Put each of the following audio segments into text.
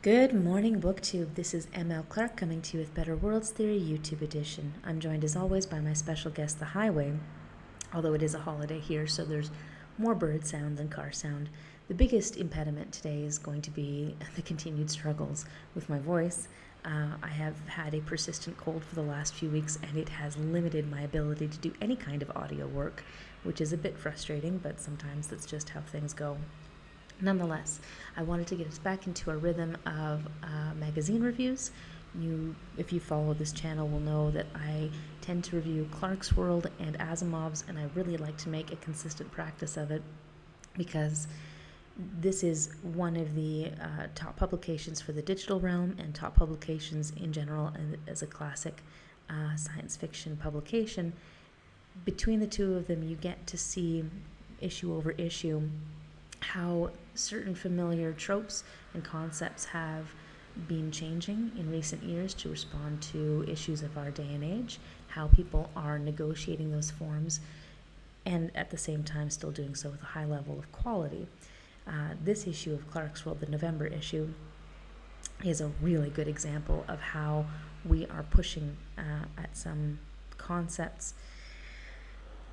Good morning, BookTube. This is Neil Clarke coming to you with Better Worlds Theory YouTube edition. I'm joined as always by my special guest, The Highway, although it is a holiday here, so there's more bird sound than car sound. The biggest impediment today is going to be the continued struggles with my voice. I have had a persistent cold for the last few weeks, and it has limited my ability to do any kind of audio work, which is a bit frustrating, but sometimes that's just how things go. Nonetheless, I wanted to get us back into a rhythm of magazine reviews. If you follow this channel, will know that I tend to review Clarkesworld and Asimov's, and I really like to make a consistent practice of it because this is one of the top publications for the digital realm and top publications in general, and as a classic science fiction publication. Between the two of them, you get to see issue over issue how certain familiar tropes and concepts have been changing in recent years to respond to issues of our day and age, how people are negotiating those forms, and at the same time still doing so with a high level of quality. This issue of Clarkesworld, the November issue, is a really good example of how we are pushing at some concepts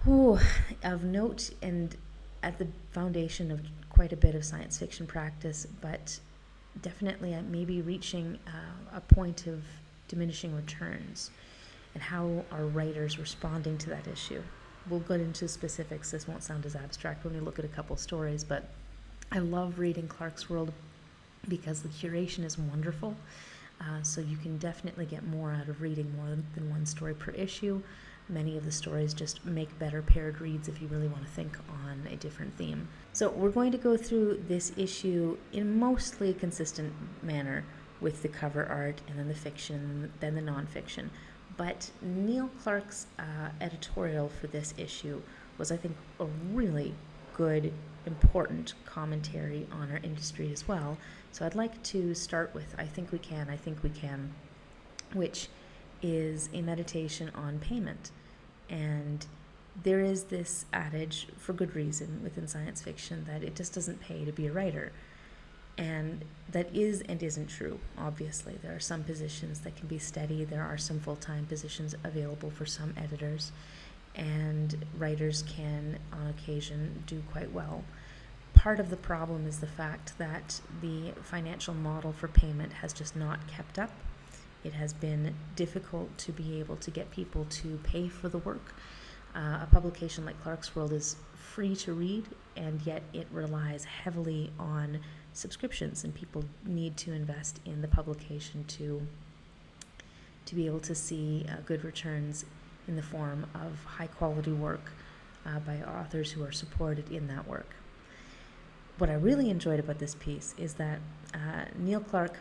of note and at the foundation of quite a bit of science fiction practice, but definitely maybe reaching a point of diminishing returns, and how are writers responding to that issue. We'll get into specifics. This won't sound as abstract when we look at a couple stories, but I love reading Clarkesworld because the curation is wonderful, so you can definitely get more out of reading more than one story per issue. Many of the stories just make better paired reads if you really want to think on a different theme. So we're going to go through this issue in mostly a consistent manner with the cover art and then the fiction, then the nonfiction. But Neil Clarke's editorial for this issue was, I think, a really good, important commentary on our industry as well. So I'd like to start with I Think We Can, which is a meditation on payment. And there is this adage, for good reason, within science fiction that it just doesn't pay to be a writer. And that is and isn't true, obviously. There are some positions that can be steady. There are some full-time positions available for some editors. And writers can, on occasion, do quite well. Part of the problem is the fact that the financial model for payment has just not kept up. It has been difficult to be able to get people to pay for the work. A publication like Clarkesworld is free to read, and yet it relies heavily on subscriptions, and people need to invest in the publication to be able to see good returns in the form of high-quality work by authors who are supported in that work. What I really enjoyed about this piece is that Neil Clarke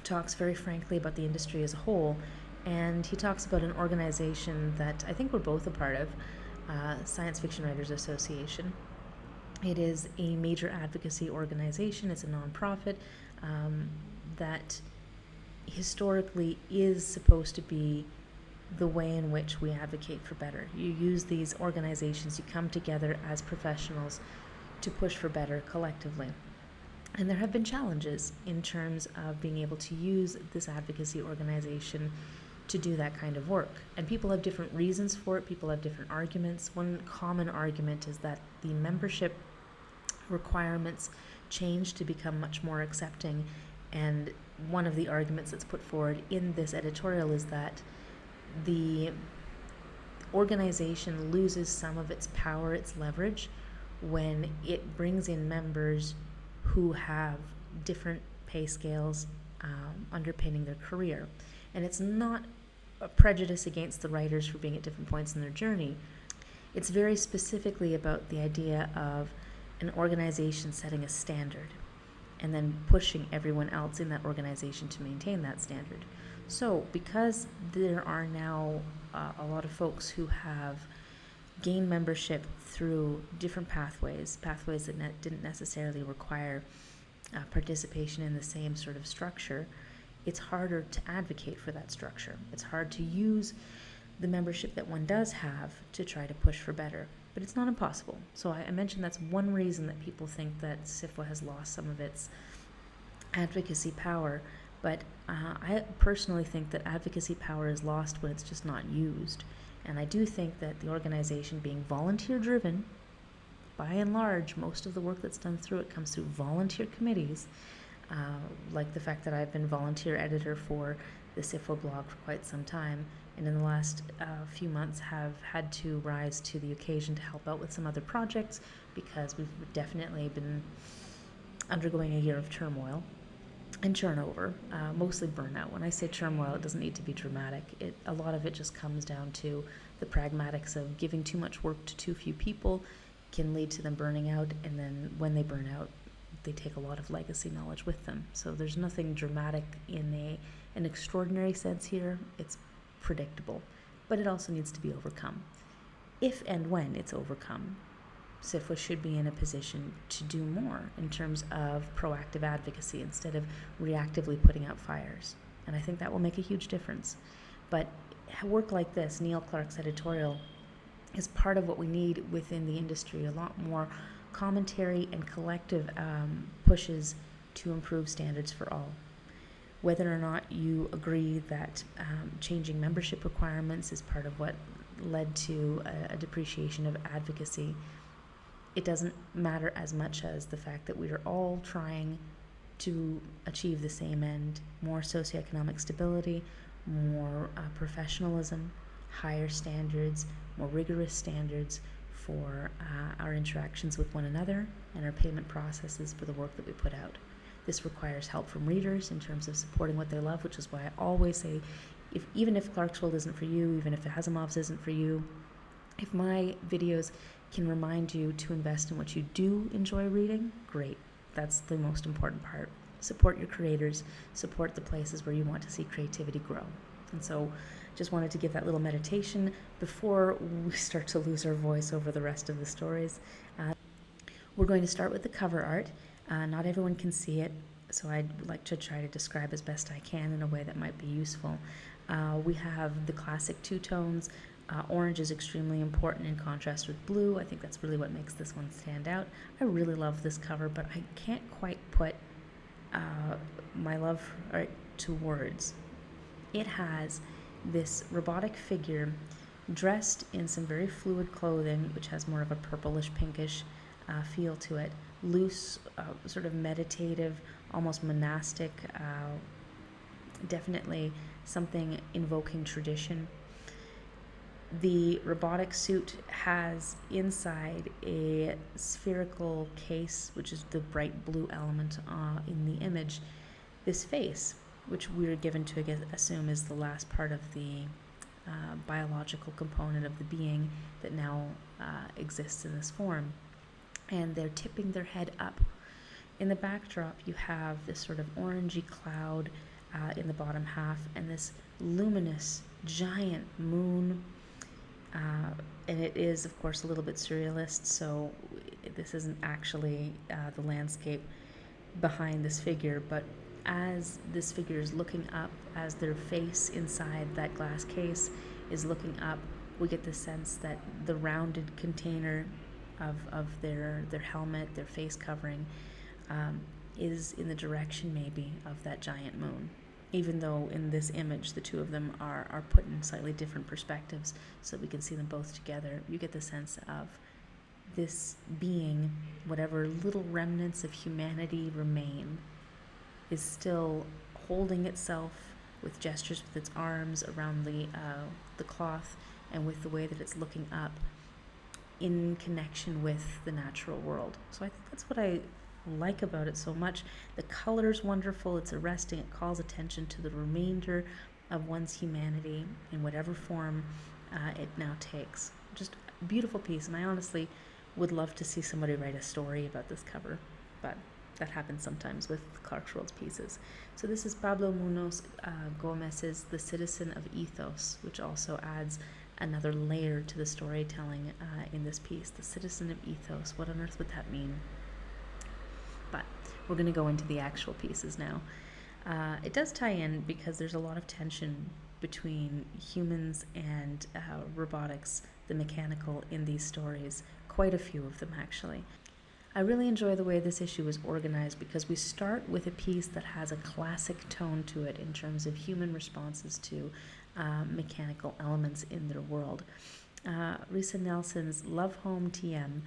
talks very frankly about the industry as a whole, and he talks about an organization that I think we're both a part of, Science Fiction Writers Association. It is a major advocacy organization. It's a nonprofit that historically is supposed to be the way in which we advocate for better. You use these organizations, you come together as professionals to push for better collectively. And there have been challenges in terms of being able to use this advocacy organization to do that kind of work. And people have different reasons for it. People have different arguments. One common argument is that the membership requirements change to become much more accepting. And one of the arguments that's put forward in this editorial is that the organization loses some of its power, its leverage, when it brings in members who have different pay scales underpinning their career. And it's not a prejudice against the writers for being at different points in their journey. It's very specifically about the idea of an organization setting a standard and then pushing everyone else in that organization to maintain that standard. So because there are now a lot of folks who have gained membership through different pathways that didn't necessarily require participation in the same sort of structure, it's harder to advocate for that structure. It's hard to use the membership that one does have to try to push for better. But it's not impossible. So I mentioned that's one reason that people think that SFWA has lost some of its advocacy power, but I personally think that advocacy power is lost when it's just not used. And I do think that the organization being volunteer driven, by and large, most of the work that's done through it comes through volunteer committees, like the fact that I've been volunteer editor for the SFWA blog for quite some time, and in the last few months have had to rise to the occasion to help out with some other projects, because we've definitely been undergoing a year of turmoil and turnover, mostly burnout. When I say turmoil, it doesn't need to be dramatic. A lot of it just comes down to the pragmatics of giving too much work to too few people can lead to them burning out, and then when they burn out, they take a lot of legacy knowledge with them. So there's nothing dramatic in an extraordinary sense here. It's predictable, but it also needs to be overcome. If and when it's overcome, SFWA should be in a position to do more in terms of proactive advocacy instead of reactively putting out fires. And I think that will make a huge difference. But work like this, Neil Clarke's editorial, is part of what we need within the industry. A lot more commentary and collective pushes to improve standards for all. Whether or not you agree that changing membership requirements is part of what led to a depreciation of advocacy, it doesn't matter as much as the fact that we are all trying to achieve the same end: more socioeconomic stability, more professionalism, higher standards, more rigorous standards for our interactions with one another and our payment processes for the work that we put out. This requires help from readers in terms of supporting what they love, which is why I always say, even if Clarkesworld isn't for you, even if Asimov's isn't for you, if my videos can remind you to invest in what you do enjoy reading, great. That's the most important part. Support your creators, support the places where you want to see creativity grow. And so just wanted to give that little meditation before we start to lose our voice over the rest of the stories. We're going to start with the cover art. Not everyone can see it, so I'd like to try to describe as best I can in a way that might be useful. We have the classic two tones. Orange is extremely important in contrast with blue. I think that's really what makes this one stand out. I really love this cover, but I can't quite put my love to words. It has this robotic figure dressed in some very fluid clothing, which has more of a purplish pinkish feel to it. Loose, sort of meditative, almost monastic, definitely something invoking tradition. The robotic suit has inside a spherical case, which is the bright blue element in the image. This face, which we're given to assume is the last part of the biological component of the being that now exists in this form. And they're tipping their head up. In the backdrop, you have this sort of orangey cloud in the bottom half, and this luminous giant moon. And it is, of course, a little bit surrealist, so this isn't actually the landscape behind this figure, but as this figure is looking up, as their face inside that glass case is looking up, we get the sense that the rounded container of their helmet, their face covering, is in the direction maybe of that giant moon. Even though in this image the two of them are put in slightly different perspectives so we can see them both together, you get the sense of this being, whatever little remnants of humanity remain, is still holding itself with gestures with its arms around the cloth and with the way that it's looking up in connection with the natural world. So I think that's what I like about it so much. The color's wonderful, it's arresting, it calls attention to the remainder of one's humanity in whatever form it now takes. Just a beautiful piece, and I honestly would love to see somebody write a story about this cover, but that happens sometimes with Clarkesworld's pieces. So this is Pablo Munoz Gomez's The Citizen of Ethos, which also adds another layer to the storytelling in this piece. The Citizen of Ethos, what on earth would that mean? But we're going to go into the actual pieces now. It does tie in because there's a lot of tension between humans and robotics, the mechanical, in these stories. Quite a few of them, actually. I really enjoy the way this issue is organized because we start with a piece that has a classic tone to it in terms of human responses to mechanical elements in their world. Resa Nelson's LuvHomeTM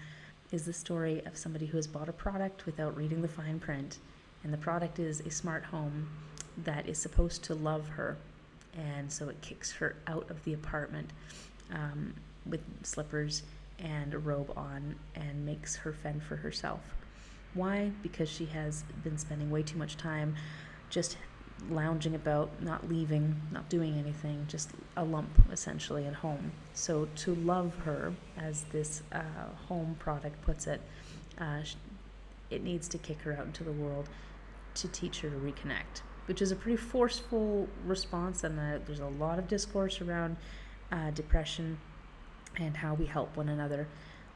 is the story of somebody who has bought a product without reading the fine print, and the product is a smart home that is supposed to love her, and so it kicks her out of the apartment with slippers and a robe on and makes her fend for herself. Why? Because she has been spending way too much time just lounging about, not leaving, not doing anything, just a lump essentially at home. So to love her, as this home product puts it, it needs to kick her out into the world to teach her to reconnect, which is a pretty forceful response, and there's a lot of discourse around depression and how we help one another.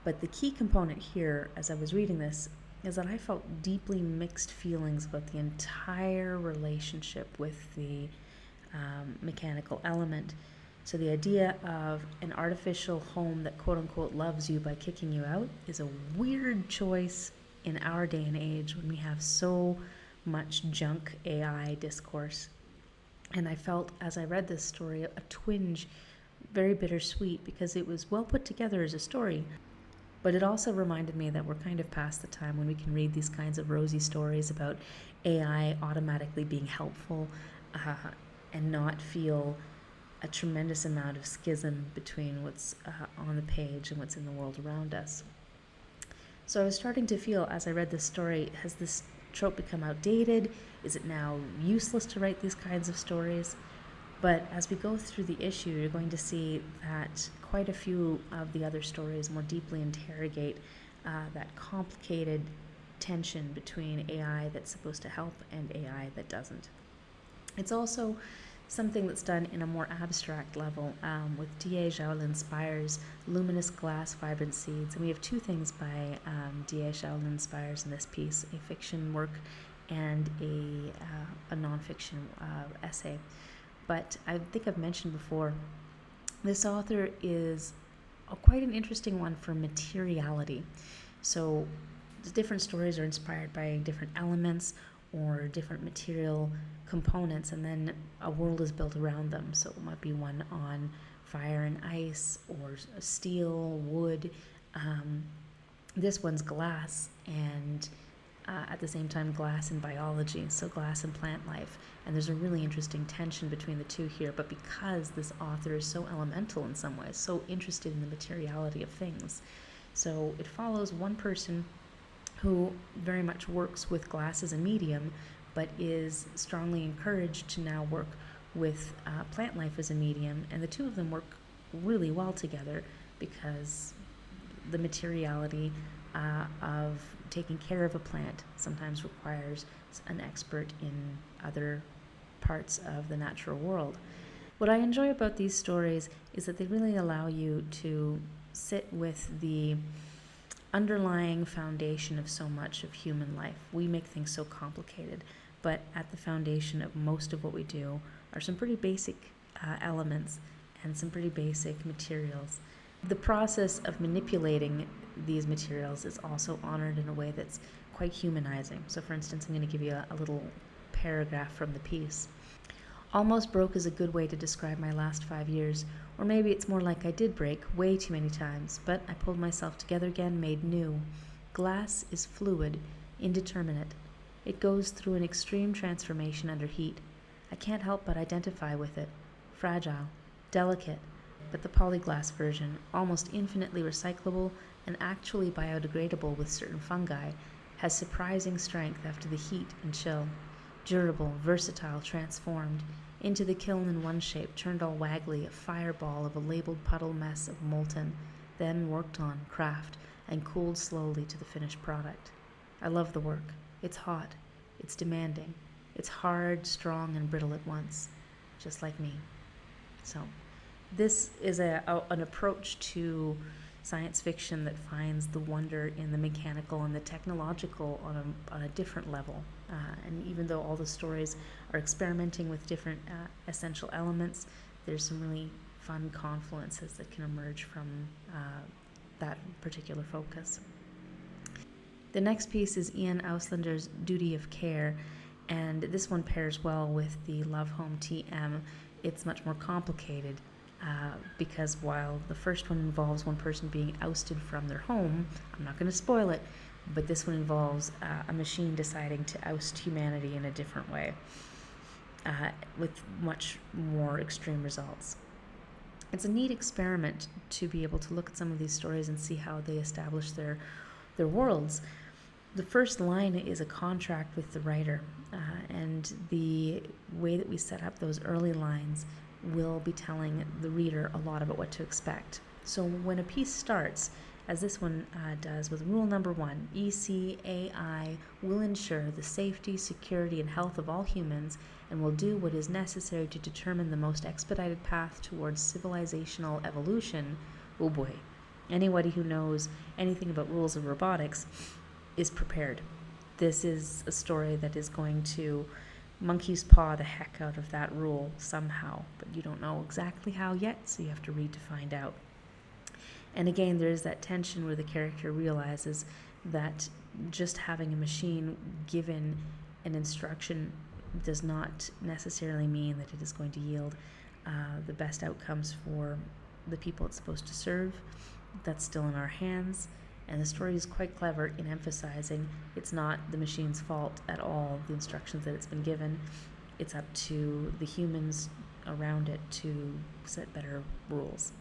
But the key component here, as I was reading this, is that I felt deeply mixed feelings about the entire relationship with the mechanical element. So the idea of an artificial home that quote-unquote loves you by kicking you out is a weird choice in our day and age when we have so much junk AI discourse. And I felt, as I read this story, a twinge very bittersweet, because it was well put together as a story, but it also reminded me that we're kind of past the time when we can read these kinds of rosy stories about AI automatically being helpful and not feel a tremendous amount of schism between what's on the page and what's in the world around us. So I was starting to feel, as I read this story, has this trope become outdated? Is it now useless to write these kinds of stories? But as we go through the issue, you're going to see that quite a few of the other stories more deeply interrogate that complicated tension between AI that's supposed to help and AI that doesn't. It's also something that's done in a more abstract level with D.A. Xiaolin Spires, Luminous Glass, Vibrant Seeds. And we have two things by D.A. Xiaolin Spires in this piece, a fiction work and a nonfiction essay. But I think I've mentioned before, this author is quite an interesting one for materiality. So the different stories are inspired by different elements or different material components, and then a world is built around them. So it might be one on fire and ice, or steel, wood. This one's glass, and at the same time glass and biology, so glass and plant life. And there's a really interesting tension between the two here, but because this author is so elemental in some ways, so interested in the materiality of things. So it follows one person who very much works with glass as a medium, but is strongly encouraged to now work with plant life as a medium, and the two of them work really well together because the materiality of taking care of a plant sometimes requires an expert in other parts of the natural world. What I enjoy about these stories is that they really allow you to sit with the underlying foundation of so much of human life. We make things so complicated, but at the foundation of most of what we do are some pretty basic elements and some pretty basic materials. The process of manipulating these materials is also honored in a way that's quite humanizing. So for instance, I'm going to give you a little paragraph from the piece. Almost broke is a good way to describe my last 5 years, or maybe it's more like I did break way too many times, but I pulled myself together again, made new. Glass is fluid, indeterminate. It goes through an extreme transformation under heat. I can't help but identify with it. Fragile, delicate, but the polyglass version, almost infinitely recyclable and actually biodegradable with certain fungi, has surprising strength after the heat and chill. Durable, versatile, transformed, into the kiln in one shape, turned all waggly, a fireball of a labeled puddle mess of molten, then worked on, craft, and cooled slowly to the finished product. I love the work. It's hot. It's demanding. It's hard, strong, and brittle at once, just like me. So this is an approach to science fiction that finds the wonder in the mechanical and the technological on a different level. And even though all the stories are experimenting with different essential elements, there's some really fun confluences that can emerge from that particular focus. The next piece is Ian Auslender's Duty of Care, and this one pairs well with the LuvHomeTM. It's much more complicated because while the first one involves one person being ousted from their home, I'm not going to spoil it, but this one involves a machine deciding to oust humanity in a different way with much more extreme results. It's a neat experiment to be able to look at some of these stories and see how they establish their worlds. The first line is a contract with the writer, and the way that we set up those early lines will be telling the reader a lot about what to expect. So when a piece starts, as this one does with rule number 1, ECAI will ensure the safety, security, and health of all humans and will do what is necessary to determine the most expedited path towards civilizational evolution. Oh boy, anybody who knows anything about rules of robotics is prepared. This is a story that is going to monkey's paw the heck out of that rule somehow, but you don't know exactly how yet, so you have to read to find out. And again, there is that tension where the character realizes that just having a machine given an instruction does not necessarily mean that it is going to yield the best outcomes for the people it's supposed to serve. That's still in our hands. And the story is quite clever in emphasizing it's not the machine's fault at all, the instructions that it's been given. It's up to the humans around it to set better rules,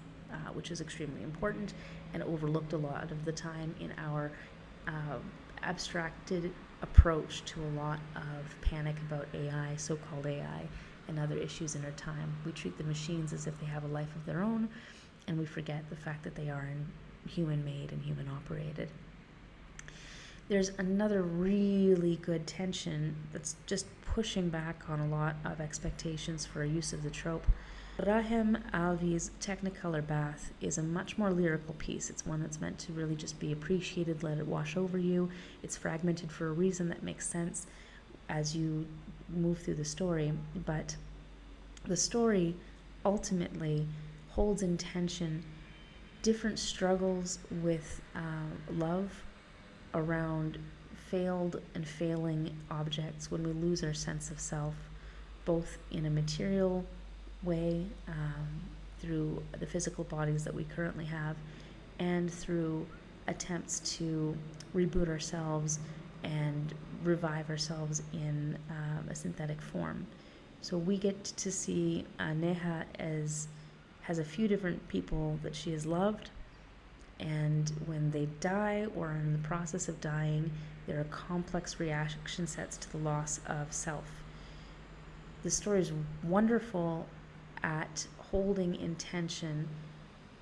which is extremely important and overlooked a lot of the time in our abstracted approach to a lot of panic about AI, so-called AI, and other issues in our time. We treat the machines as if they have a life of their own, and we forget the fact that they are human-made and human-operated. There's another really good tension that's just pushing back on a lot of expectations for a use of the trope. Raahem Alvi's Technicolor Bath is a much more lyrical piece. It's one that's meant to really just be appreciated, let it wash over you. It's fragmented for a reason that makes sense as you move through the story, but the story ultimately holds in tension different struggles with love around failed and failing objects when we lose our sense of self, both in a material way through the physical bodies that we currently have and through attempts to reboot ourselves and revive ourselves in a synthetic form. So we get to see Neha has a few different people that she has loved, and when they die or are in the process of dying, there are complex reaction sets to the loss of self. The story is wonderful at holding in tension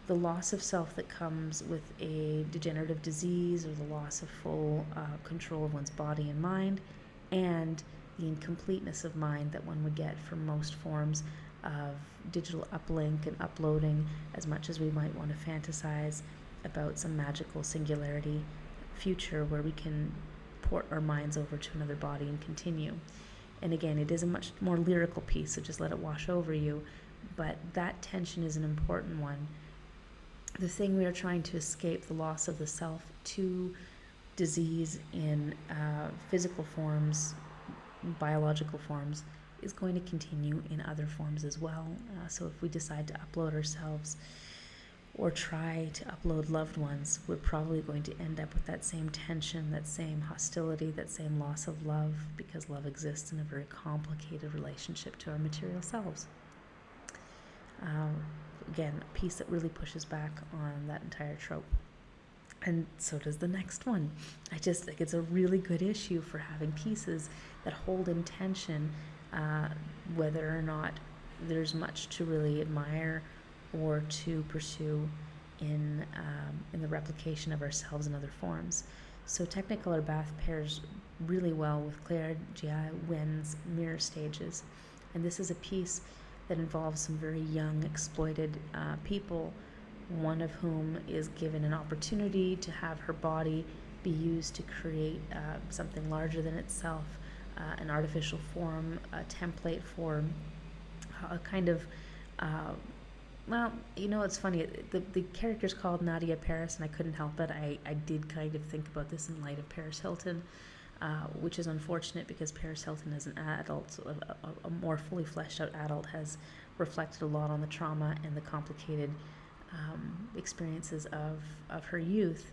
the loss of self that comes with a degenerative disease or the loss of full control of one's body and mind, and the incompleteness of mind that one would get from most forms of digital uplink and uploading, as much as we might want to fantasize about some magical singularity future where we can port our minds over to another body and continue. And again, it is a much more lyrical piece, so just let it wash over you, but that tension is an important one. The thing we are trying to escape, the loss of the self to disease in physical forms, biological forms, is going to continue in other forms as well. So if we decide to upload ourselves or try to upload loved ones, we're probably going to end up with that same tension, that same hostility, that same loss of love, because love exists in a very complicated relationship to our material selves. Again, a piece that really pushes back on that entire trope. And so does the next one. I just think it's a really good issue for having pieces that hold in tension, whether or not there's much to really admire or to pursue in the replication of ourselves in other forms. So Technicolor Bath pairs really well with Claire Jia-Wen's Mirror Stages. And this is a piece that involves some very young, exploited people, one of whom is given an opportunity to have her body be used to create something larger than itself, an artificial form, a template for a kind of Well, it's funny. The character's called Nadia Paris, and I couldn't help it. I did kind of think about this in light of Paris Hilton, which is unfortunate because Paris Hilton as an adult, a more fully fleshed out adult, has reflected a lot on the trauma and the complicated experiences of her youth.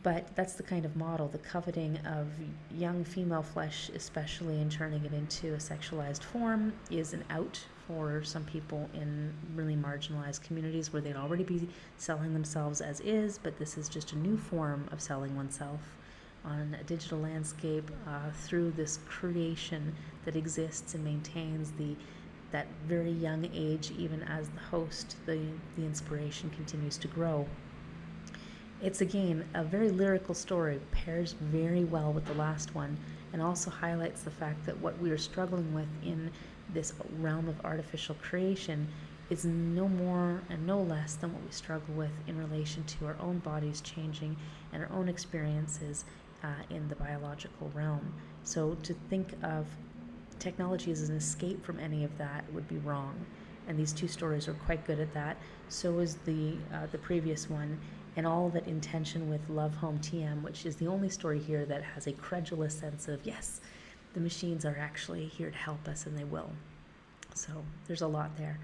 But that's the kind of model, the coveting of young female flesh, especially, and turning it into a sexualized form, is an out for some people in really marginalized communities where they'd already be selling themselves as is, but this is just a new form of selling oneself on a digital landscape through this creation that exists and maintains that very young age, even as the host, the inspiration continues to grow. It's, again, a very lyrical story, pairs very well with the last one, and also highlights the fact that what we are struggling with in this realm of artificial creation is no more and no less than what we struggle with in relation to our own bodies changing and our own experiences in the biological realm. So to think of technology as an escape from any of that would be wrong, and these two stories are quite good at that. So is the previous one, and all of it in tension with LuvHomeTM, which is the only story here that has a credulous sense of, yes, the machines are actually here to help us, and they will. So there's a lot there.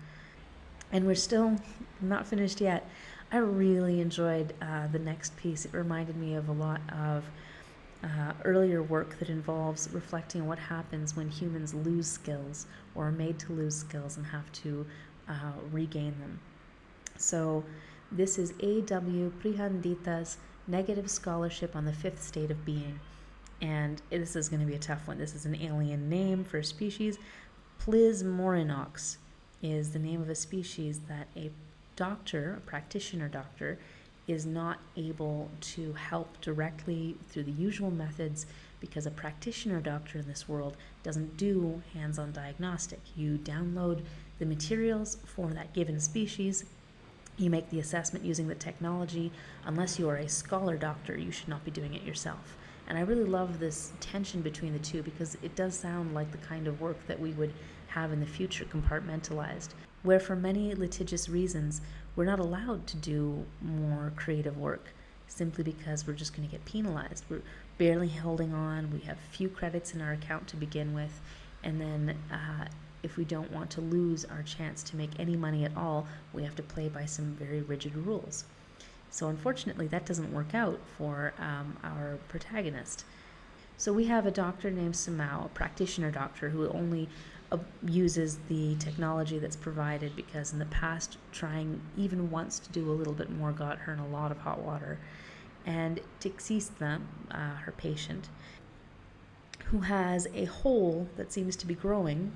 And we're still not finished yet. I really enjoyed the next piece. It reminded me of a lot of earlier work that involves reflecting on what happens when humans lose skills or are made to lose skills and have to regain them. So this is A.W. Prihandita's Negative Scholarship on the Fifth State of Being. And this is going to be a tough one. This is an alien name for a species. Plismorinox is the name of a species that a practitioner doctor, is not able to help directly through the usual methods, because a practitioner doctor in this world doesn't do hands-on diagnostic. You download the materials for that given species, you make the assessment using the technology. Unless you are a scholar doctor, you should not be doing it yourself. And I really love this tension between the two, because it does sound like the kind of work that we would have in the future, compartmentalized, where for many litigious reasons, we're not allowed to do more creative work simply because we're just going to get penalized. We're barely holding on. We have few credits in our account to begin with. And then if we don't want to lose our chance to make any money at all, we have to play by some very rigid rules. So unfortunately, that doesn't work out for our protagonist. So we have a doctor named Samao, a practitioner doctor, who only uses the technology that's provided because in the past, trying even once to do a little bit more got her in a lot of hot water. And Tixista, her patient, who has a hole that seems to be growing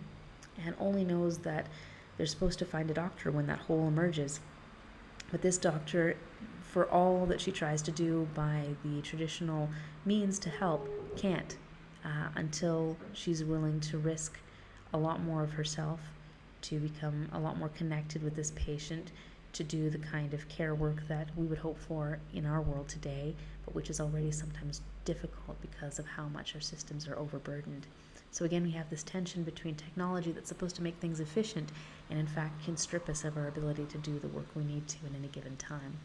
and only knows that they're supposed to find a doctor when that hole emerges. But this doctor, for all that she tries to do by the traditional means to help, can't until she's willing to risk a lot more of herself to become a lot more connected with this patient, to do the kind of care work that we would hope for in our world today, but which is already sometimes difficult because of how much our systems are overburdened. So again, we have this tension between technology that's supposed to make things efficient and in fact can strip us of our ability to do the work we need to in any given time.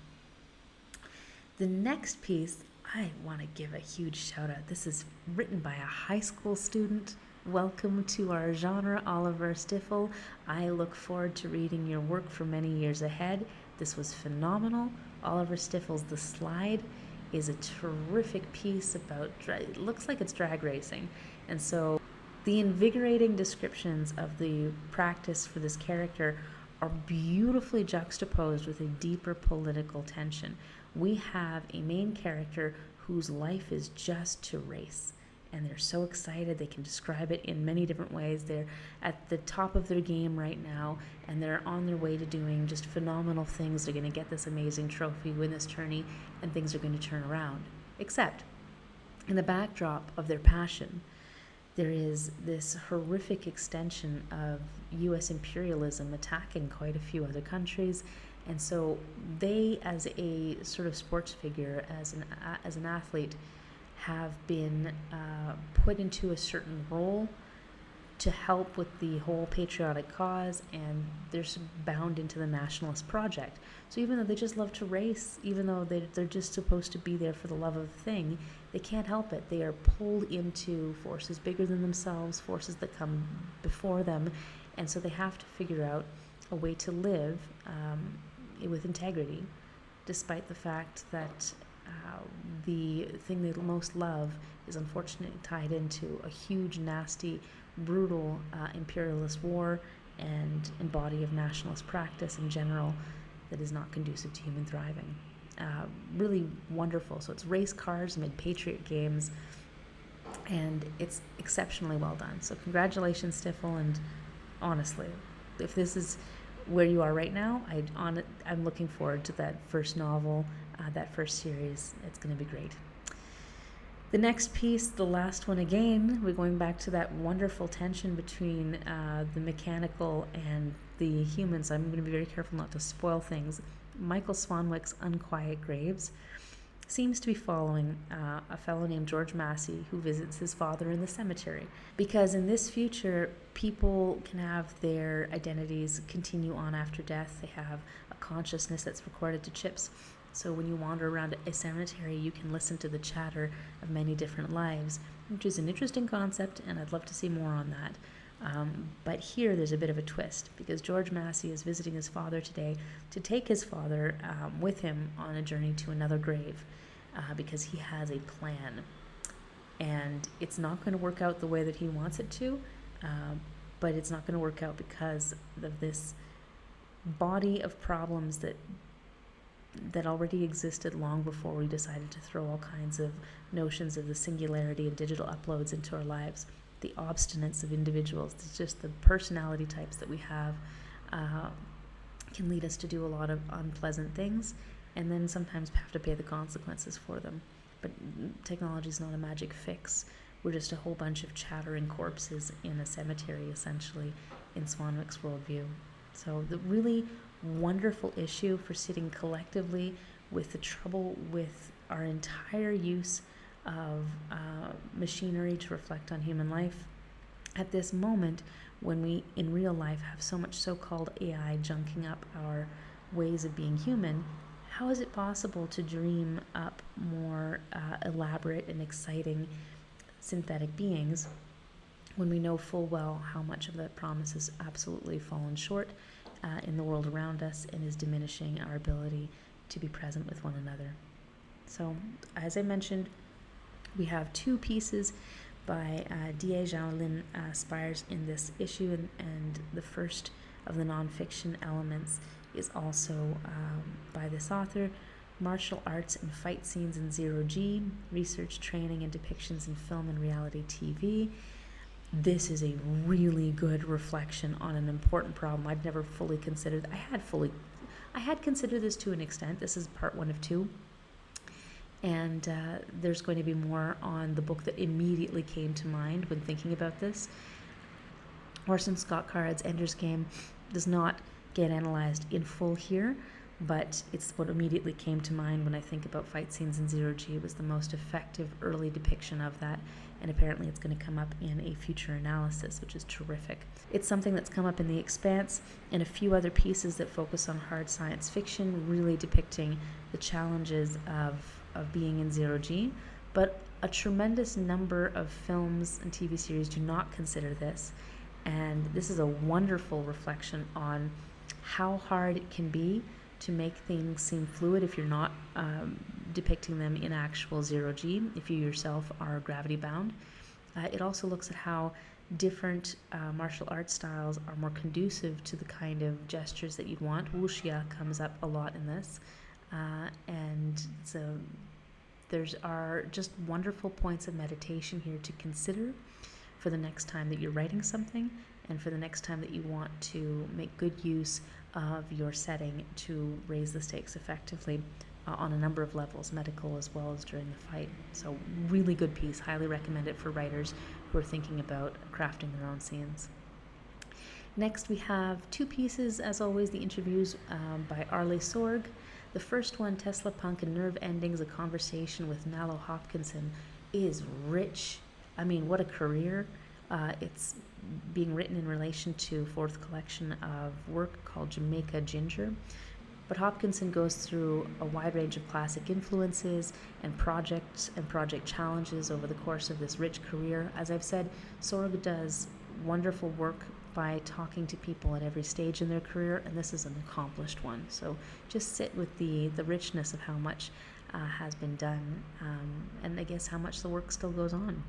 The next piece, I want to give a huge shout out. This is written by a high school student. Welcome to our genre, Oliver Stifel. I look forward to reading your work for many years ahead. This was phenomenal. Oliver Stifel's The Slide is a terrific piece about, it looks like it's drag racing. And so the invigorating descriptions of the practice for this character are beautifully juxtaposed with a deeper political tension. We have a main character whose life is just to race. And they're so excited. They can describe it in many different ways. They're at the top of their game right now, and they're on their way to doing just phenomenal things. They're going to get this amazing trophy, win this tourney, and things are going to turn around. Except, in the backdrop of their passion, there is this horrific extension of U.S. imperialism attacking quite a few other countries. And so they, as a sort of sports figure, as an athlete, have been put into a certain role to help with the whole patriotic cause, and they're bound into the nationalist project. So even though they just love to race, even though they're just supposed to be there for the love of the thing, they can't help it. They are pulled into forces bigger than themselves, forces that come before them, and so they have to figure out a way to live with integrity, despite the fact that the thing they most love is unfortunately tied into a huge, nasty, brutal imperialist war and body of nationalist practice in general that is not conducive to human thriving. Really wonderful. So it's race cars amid patriot games, and it's exceptionally well done. So congratulations, Stifel, and honestly, if this is where you are right now, I'm looking forward to that first novel, that first series. It's going to be great. The next piece, the last one again, we're going back to that wonderful tension between the mechanical and the humans. I'm going to be very careful not to spoil things. Michael Swanwick's Unquiet Graves seems to be following a fellow named George Massey who visits his father in the cemetery. Because in this future, people can have their identities continue on after death. They have a consciousness that's recorded to chips. So when you wander around a cemetery, you can listen to the chatter of many different lives, which is an interesting concept, and I'd love to see more on that. But here there's a bit of a twist, because George Massey is visiting his father today to take his father with him on a journey to another grave, because he has a plan. And it's not going to work out the way that he wants it to, but it's not going to work out because of this body of problems that already existed long before we decided to throw all kinds of notions of the singularity and digital uploads into our lives. The obstinance of individuals, it's just the personality types that we have can lead us to do a lot of unpleasant things, and then sometimes have to pay the consequences for them. But technology is not a magic fix. We're just a whole bunch of chattering corpses in a cemetery, essentially, in Swanwick's worldview. So the really wonderful issue for sitting collectively with the trouble with our entire use of machinery to reflect on human life at this moment when we in real life have so much so-called AI junking up our ways of being human. How is it possible to dream up more elaborate and exciting synthetic beings when we know full well how much of that promise has absolutely fallen short in the world around us and is diminishing our ability to be present with one another? So, as I mentioned, we have two pieces by Xiaolin, Spires, in this issue, and the first of the nonfiction elements is also by this author, Martial Arts and Fight Scenes in Zero G, Research, Training, and Depictions in Film and Reality TV. This is a really good reflection on an important problem I'd never fully considered. I had considered this to an extent. This is part 1 of 2. And there's going to be more on the book that immediately came to mind when thinking about this. Orson Scott Card's Ender's Game does not get analyzed in full here, but it's what immediately came to mind when I think about Fight Scenes in Zero G. It was the most effective early depiction of that, and apparently it's going to come up in a future analysis, which is terrific. It's something that's come up in The Expanse and a few other pieces that focus on hard science fiction, really depicting the challenges of being in Zero G, but a tremendous number of films and TV series do not consider this, and this is a wonderful reflection on how hard it can be to make things seem fluid if you're not depicting them in actual Zero G, if you yourself are gravity bound. It also looks at how different martial arts styles are more conducive to the kind of gestures that you'd want. Wuxia comes up a lot in this. And so there's are just wonderful points of meditation here to consider for the next time that you're writing something, and for the next time that you want to make good use of your setting to raise the stakes effectively on a number of levels, medical as well as during the fight. So really good piece. Highly recommend it for writers who are thinking about crafting their own scenes. Next we have 2 pieces, as always, the interviews by Arley Sorg. The first one, Teslapunk and Nerve Endings, a conversation with Nalo Hopkinson, is rich. I mean, what a career. It's being written in relation to fourth collection of work called Jamaica Ginger. But Hopkinson goes through a wide range of classic influences and projects and project challenges over the course of this rich career. As I've said, Sorg does wonderful work by talking to people at every stage in their career, and this is an accomplished one. So just sit with the richness of how much has been done, and I guess how much the work still goes on.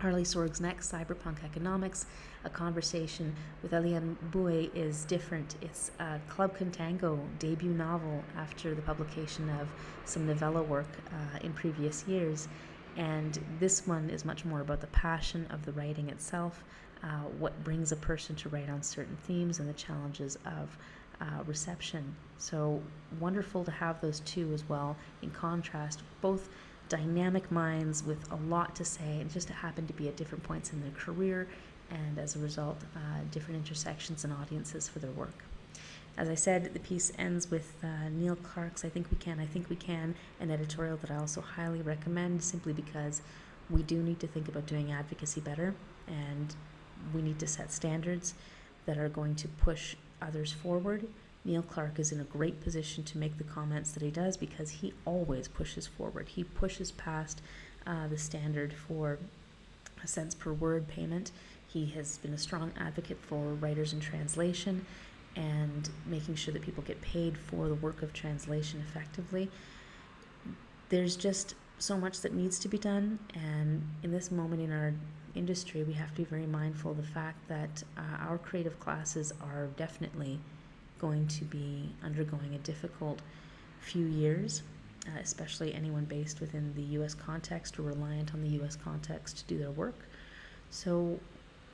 Arley Sorg's next, Cyberpunk Economics, a conversation with Eliane Bouet, is different. It's a Club Contango debut novel after the publication of some novella work in previous years. And this one is much more about the passion of the writing itself, what brings a person to write on certain themes, and the challenges of reception. So wonderful to have those two as well, in contrast, both dynamic minds with a lot to say, and just happen to be at different points in their career, and as a result, different intersections and audiences for their work. As I said, the piece ends with Neil Clarke's I Think We Can, an editorial that I also highly recommend, simply because we do need to think about doing advocacy better, and we need to set standards that are going to push others forward. Neil Clarke is in a great position to make the comments that he does, because he always pushes forward. He pushes past the standard for a cents per word payment. He has been a strong advocate for writers in translation and making sure that people get paid for the work of translation effectively. There's just so much that needs to be done, and in this moment in our industry, we have to be very mindful of the fact that our creative classes are definitely going to be undergoing a difficult few years, especially anyone based within the U.S. context or reliant on the U.S. context to do their work. So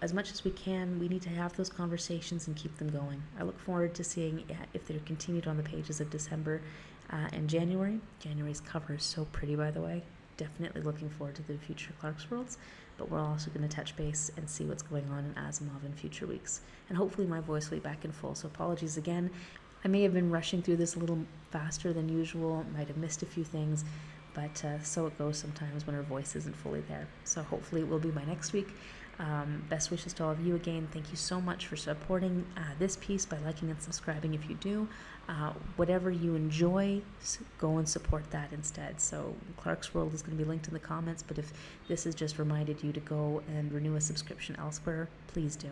as much as we can, we need to have those conversations and keep them going. I look forward to seeing if they're continued on the pages of December and January. January's cover is so pretty, by the way. Definitely looking forward to the future Clarkesworlds, but we're also going to touch base and see what's going on in Asimov in future weeks. And hopefully my voice will be back in full, so apologies again. I may have been rushing through this a little faster than usual, might have missed a few things, but so it goes sometimes when our voice isn't fully there. So hopefully it will be by next week. Best wishes to all of you again. Thank you so much for supporting this piece by liking and subscribing if you do. Whatever you enjoy, go and support that instead. So Clarkesworld is going to be linked in the comments, but if this has just reminded you to go and renew a subscription elsewhere, please do.